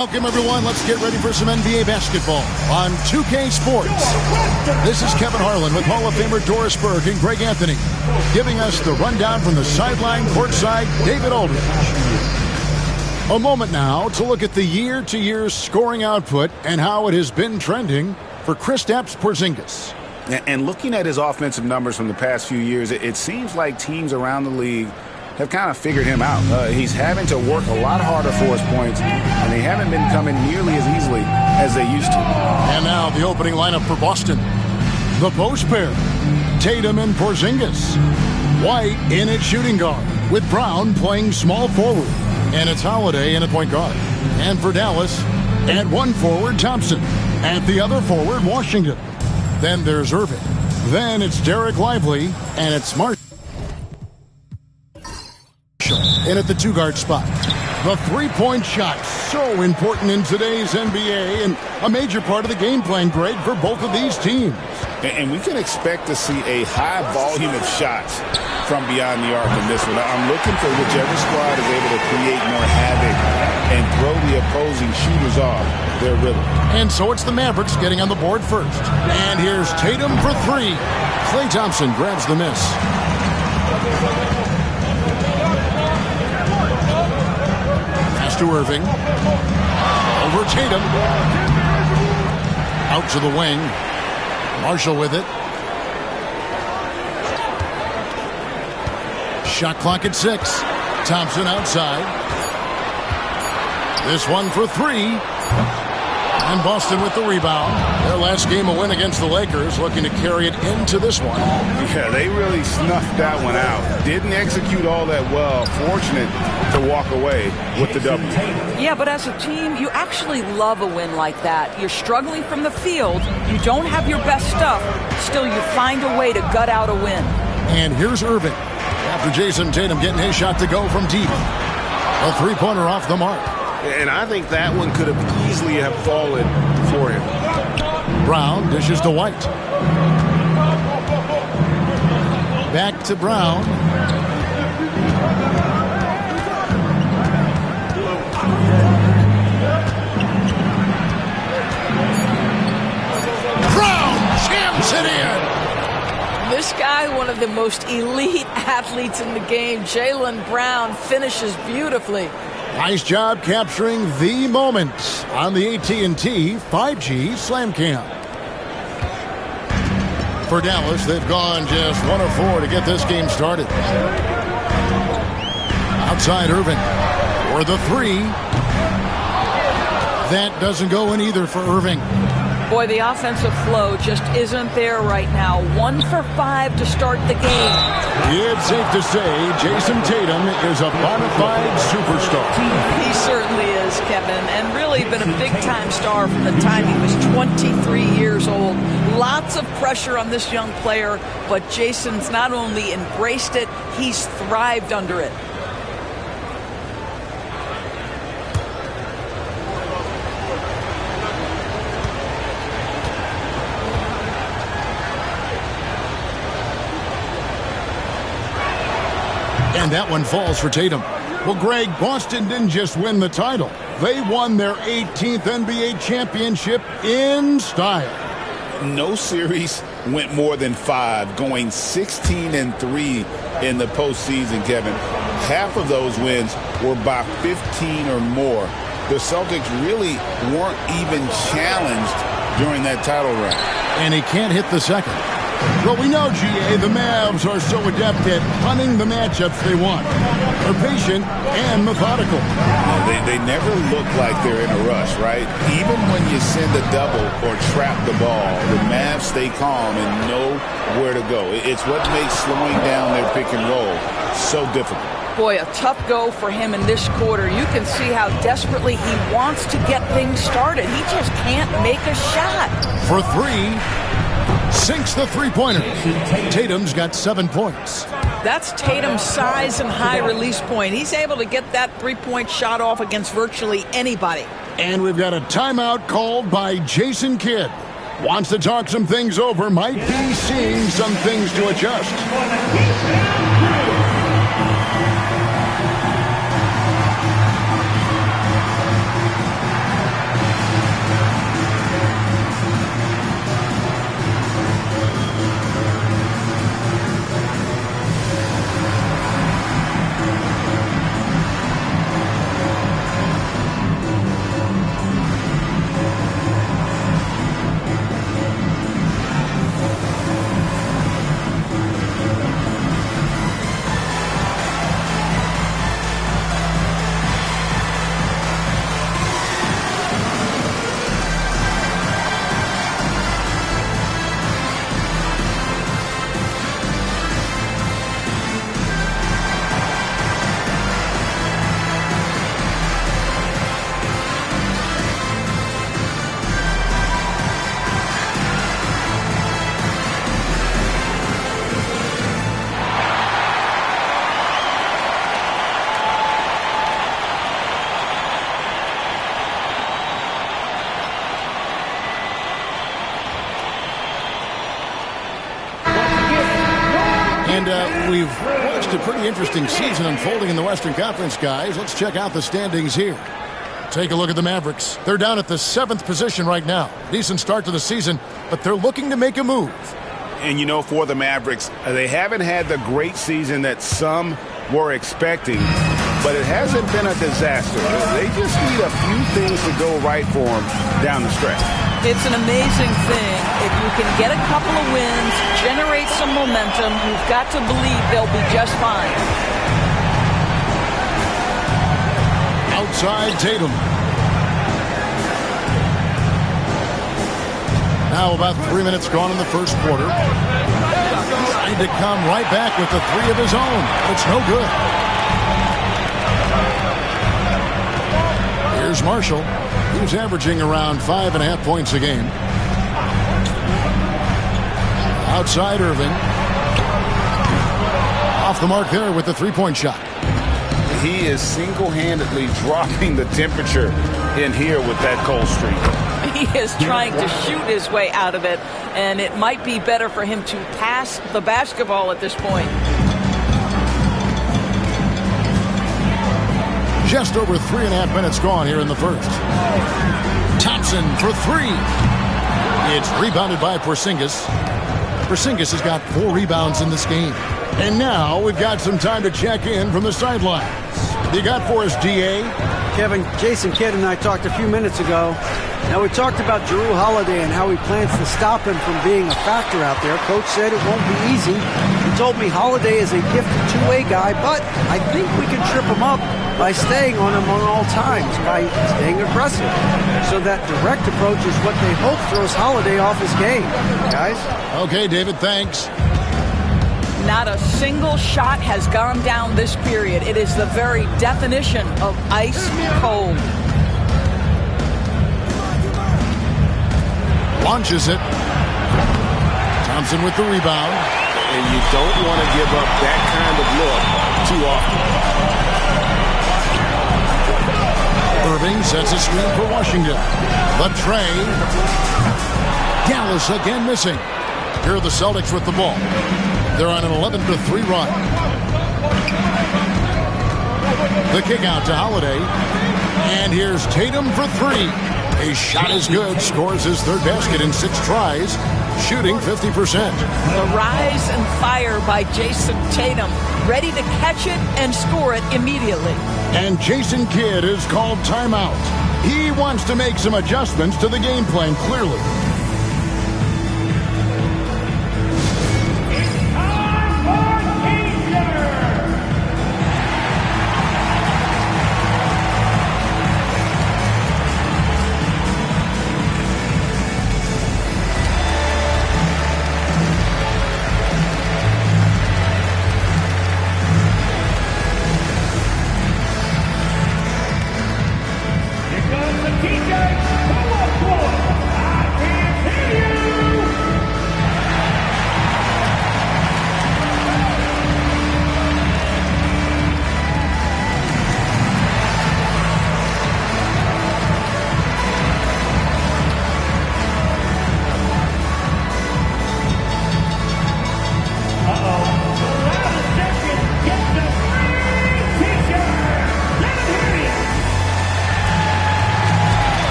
Welcome, everyone. Let's get ready for some NBA basketball on 2K Sports. This is Kevin Harlan with Hall of Famer Doris Burke and Greg Anthony, giving us the rundown from the sideline courtside, David Aldridge. A moment now to look at the year-to-year scoring output and how it has been trending for Kristaps Porzingis. And looking at his offensive numbers from the past few years, it seems like teams around the league have kind of figured him out. He's having to work a lot harder for his points, and they haven't been coming nearly as easily as they used to. And now the opening lineup for Boston. The post pair, Tatum and Porzingis. White in at shooting guard, with Brown playing small forward. And it's Holiday in at point guard. And for Dallas, at one forward, Thompson. At the other forward, Washington. Then there's Irving. Then it's Derek Lively, and it's Marshall in at the two-guard spot. The three-point shot, so important in today's NBA and a major part of the game plan, Greg, for both of these teams. And we can expect to see a high volume of shots from beyond the arc in this one. I'm looking for whichever squad is able to create more havoc and throw the opposing shooters off their rhythm. And so it's the Mavericks getting on the board first. And here's Tatum for three. Klay Thompson grabs the miss. To Irving. Over Tatum. Out to the wing. Marshall with it. Shot clock at 6. Thompson outside. This one for three. And Boston with the rebound. Their last game a win against the Lakers, looking to carry it into this one. Yeah, they really snuffed that one out. Didn't execute all that well. Fortunate to walk away with the W. Yeah, but as a team, you actually love a win like that. You're struggling from the field. You don't have your best stuff. Still, you find a way to gut out a win. And here's Irving. After Jason Tatum getting his shot to go from deep. A three-pointer off the mark. And I think that one could have easily have fallen for him. Brown dishes to White. Back to Brown. Brown jams it in. This guy, one of the most elite athletes in the game, Jaylen Brown, finishes beautifully. Nice job capturing the moment on the AT&T 5G Slam Cam. For Dallas, they've gone just 1 of 4 to get this game started. Outside Irving for the three. That doesn't go in either for Irving. Boy, the offensive flow just isn't there right now. 1 for 5 to start the game. It's safe to say Jason Tatum is a bona fide superstar. He certainly is, Kevin, and really been a big-time star from the time he was 23 years old. Lots of pressure on this young player, but Jason's not only embraced it, he's thrived under it. And that one falls for Tatum. Well, Greg, Boston didn't just win the title. They won their 18th NBA championship in style. No series went more than 5, going 16-3 in the postseason, Kevin. Half of those wins were by 15 or more. The Celtics really weren't even challenged during that title run. And he can't hit the second. Well, we know, GA, the Mavs are so adept at hunting the matchups they want. They're patient and methodical. They never look like they're in a rush, right? Even when you send a double or trap the ball, the Mavs stay calm and know where to go. It's what makes slowing down their pick and roll so difficult. Boy, a tough go for him in this quarter. You can see how desperately he wants to get things started. He just can't make a shot. For three. Sinks the three-pointer. Tatum's got 7 points. That's Tatum's size and high release point. He's able to get that three-point shot off against virtually anybody. And we've got a timeout called by Jason Kidd. Wants to talk some things over, might be seeing some things to adjust. And we've watched a pretty interesting season unfolding in the Western Conference, guys. Let's check out the standings here. Take a look at the Mavericks. They're down at the 7th position right now. Decent start to the season, but they're looking to make a move. And, you know, for the Mavericks, they haven't had the great season that some were expecting, but it hasn't been a disaster. They just need a few things to go right for them down the stretch. It's an amazing thing. If you can get a couple of wins, generate some momentum, you've got to believe they'll be just fine. Outside Tatum. Now about 3 minutes gone in the first quarter. Trying to come right back with the three of his own. It's no good. Here's Marshall. He's averaging around 5.5 points a game. Outside Irving. Off the mark there with the three-point shot. He is single-handedly dropping the temperature in here with that cold streak. He is trying to shoot his way out of it, and it might be better for him to pass the basketball at this point. Just over 3.5 minutes gone here in the first. Thompson for three. It's rebounded by Porzingis. Porzingis has got 4 rebounds in this game. And now we've got some time to check in from the sidelines. You got for us, D.A.? Kevin, Jason Kidd and I talked a few minutes ago. Now, we talked about Jrue Holiday and how he plans to stop him from being a factor out there. Coach said it won't be easy. He told me Holiday is a gifted two-way guy, but I think we can trip him up by staying on him on all times, by staying aggressive. So that direct approach is what they hope throws Holiday off his game. Guys? Okay, David, thanks. Not a single shot has gone down this period. It is the very definition of ice cold. Launches it. Thompson with the rebound. And you don't want to give up that kind of look too often. Irving sets a screen for Washington. But Trey. Dallas again missing. Here are the Celtics with the ball. They're on an 11-3 run. The kick out to Holiday. And here's Tatum for three. His shot is good. Scores his third basket in 6 tries. Shooting 50%. The rise and fire by Jason Tatum. Ready to catch it and score it immediately. And Jason Kidd is called timeout. He wants to make some adjustments to the game plan, clearly.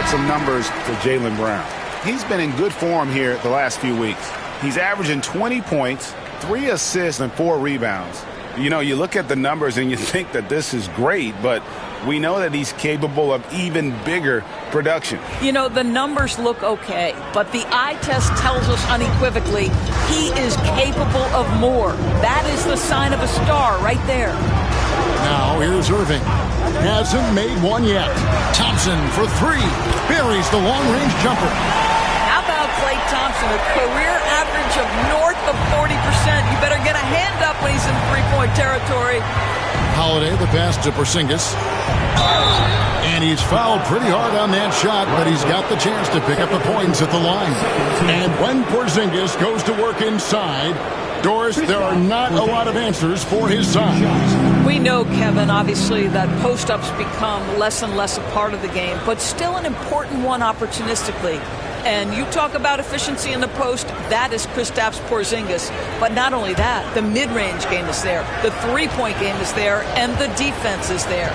Some numbers for Jaylen Brown. He's been in good form here the last few weeks. He's averaging 20 points, 3 assists, and 4 rebounds. You know, you look at the numbers and you think that this is great, but we know that he's capable of even bigger production. You know, the numbers look okay, but the eye test tells us unequivocally he is capable of more. That is the sign of a star right there. Now here's Irving. Hasn't made one yet. Thompson for three. Buries the long-range jumper. How about Klay Thompson? A career average of north of 40%. You better get a hand up when he's in three-point territory. Holiday, the pass to Porzingis. And he's fouled pretty hard on that shot, but he's got the chance to pick up the points at the line. And when Porzingis goes to work inside, Doris, there are not a lot of answers for his side. We know, Kevin, obviously, that post-ups become less and less a part of the game, but still an important one opportunistically. And you talk about efficiency in the post, that is Kristaps Porzingis. But not only that, the mid-range game is there, the three-point game is there, and the defense is there.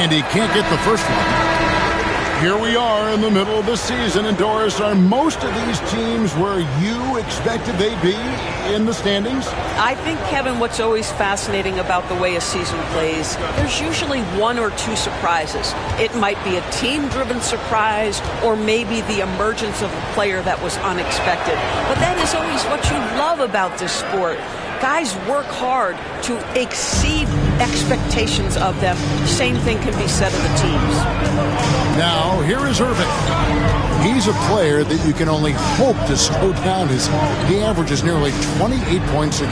And he can't get the first one. Here we are in the middle of the season, and Doris, are most of these teams where you expected they'd be in the standings? I think, Kevin, what's always fascinating about the way a season plays, there's usually one or two surprises. It might be a team-driven surprise, or maybe the emergence of a player that was unexpected. But that is always what you love about this sport. Guys work hard to exceed expectations of them. Same thing can be said of the teams. Now, here is Irving. He's a player that you can only hope to slow down. He averages nearly 28 points a